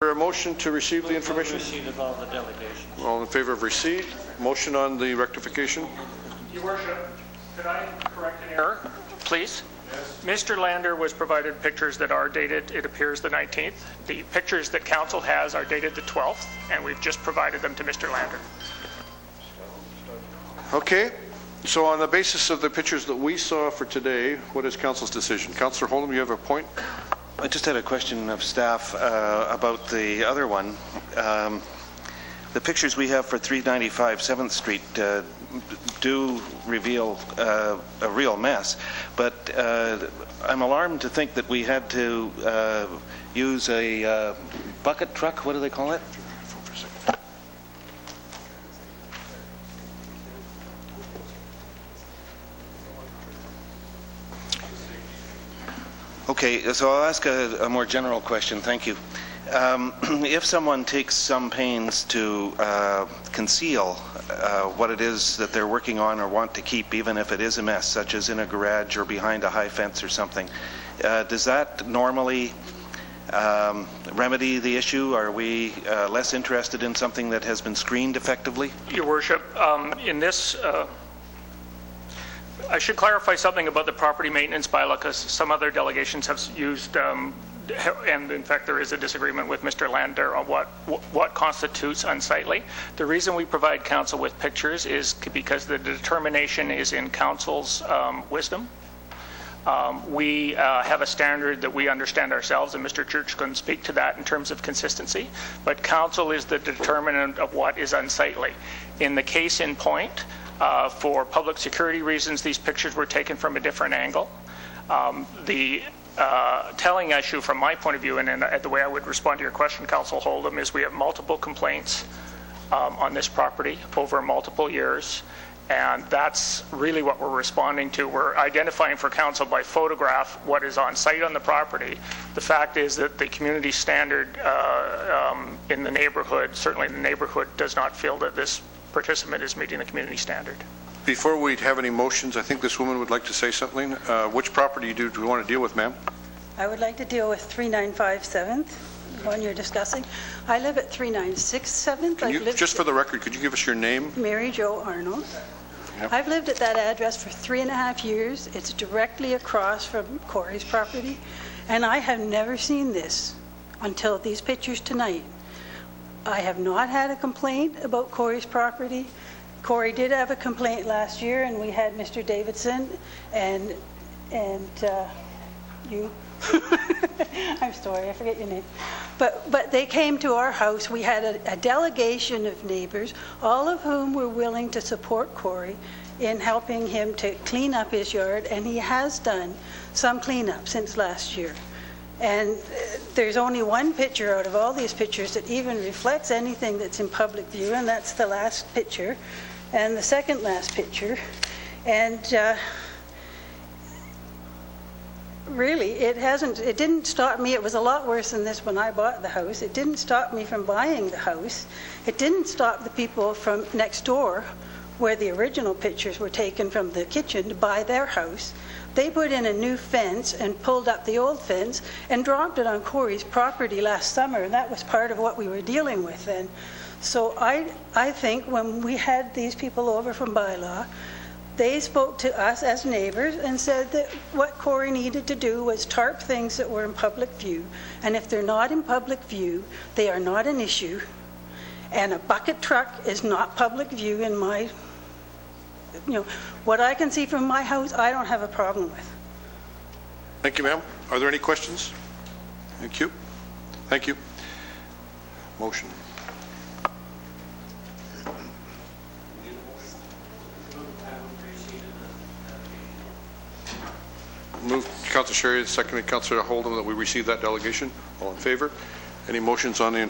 A motion to receive the information? Receipt of all the delegations. All in favor of receipt? Motion on the rectification? Your Worship, could I correct an error, please? Yes. Mr. Lander was provided pictures that are dated, it appears, the 19th. The pictures that Council has are dated the 12th, and we've just provided them to Mr. Lander. Okay. So on the basis of the pictures that we saw for today, what is Council's decision? Councillor Holdham, you have a point? I just had a question of staff about the other one. The pictures we have for 395 7th Street do reveal a real mess, but I'm alarmed to think that we had to use a bucket truck. What do they call it? Okay, so I'll ask a more general question. Thank you. If someone takes some pains to conceal what it is that they're working on or want to keep, even if it is a mess, such as in a garage or behind a high fence or something, does that normally remedy the issue? Are we less interested in something that has been screened effectively? Your Worship, in this, I should clarify something about the property maintenance bylaw, because some other delegations have used, and in fact there is a disagreement with Mr. Lander on what constitutes unsightly. The reason we provide Council with pictures is because the determination is in Council's wisdom. We have a standard that we understand ourselves, and Mr. Church can speak to that in terms of consistency, but Council is the determinant of what is unsightly. In the case in point, for public security reasons, these pictures were taken from a different angle. The telling issue from my point of view, and the way I would respond to your question, Councillor Holdham, is we have multiple complaints on this property over multiple years, and that's really what we're responding to. We're identifying for Council by photograph what is on site on the property. The fact is that the community standard in the neighborhood, certainly the neighborhood, does not feel that this participant is meeting the community standard. Before we have any motions, I think this woman would like to say something. Which property do you want to deal with, ma'am? I would like to deal with 395 7th, the one you're discussing. I live at 396 7th. Just for the record, could you give us your name? Mary Jo Arnold. Yep. I've lived at that address for 3.5 years. It's directly across from Corey's property, and I have never seen this until these pictures tonight. I have not had a complaint about Corey's property. Corey did have a complaint last year, and we had Mr. Davidson and you. I'm sorry, I forget your name. But they came to our house. We had a delegation of neighbors, all of whom were willing to support Corey in helping him to clean up his yard, and he has done some cleanup since last year. And there's only one picture out of all these pictures that even reflects anything that's in public view, and that's the last picture and the second last picture. And really, it didn't stop me. It was a lot worse than this when I bought the house. It didn't stop me from buying the house. It didn't stop the people from next door, where the original pictures were taken from the kitchen, to buy their house. They put in a new fence and pulled up the old fence and dropped it on Corey's property last summer, and that was part of what we were dealing with then. So I think when we had these people over from bylaw, they spoke to us as neighbors and said that what Corey needed to do was tarp things that were in public view, and if they're not in public view, they are not an issue, and a bucket truck is not public view in my, what I can see from my house, I don't have a problem with. Thank you, ma'am. Are there any questions? Thank you. Thank you. Motion. Move, Councillor Sherry, seconded Councillor Holdham, that we receive that delegation. All in favor? Any motions on the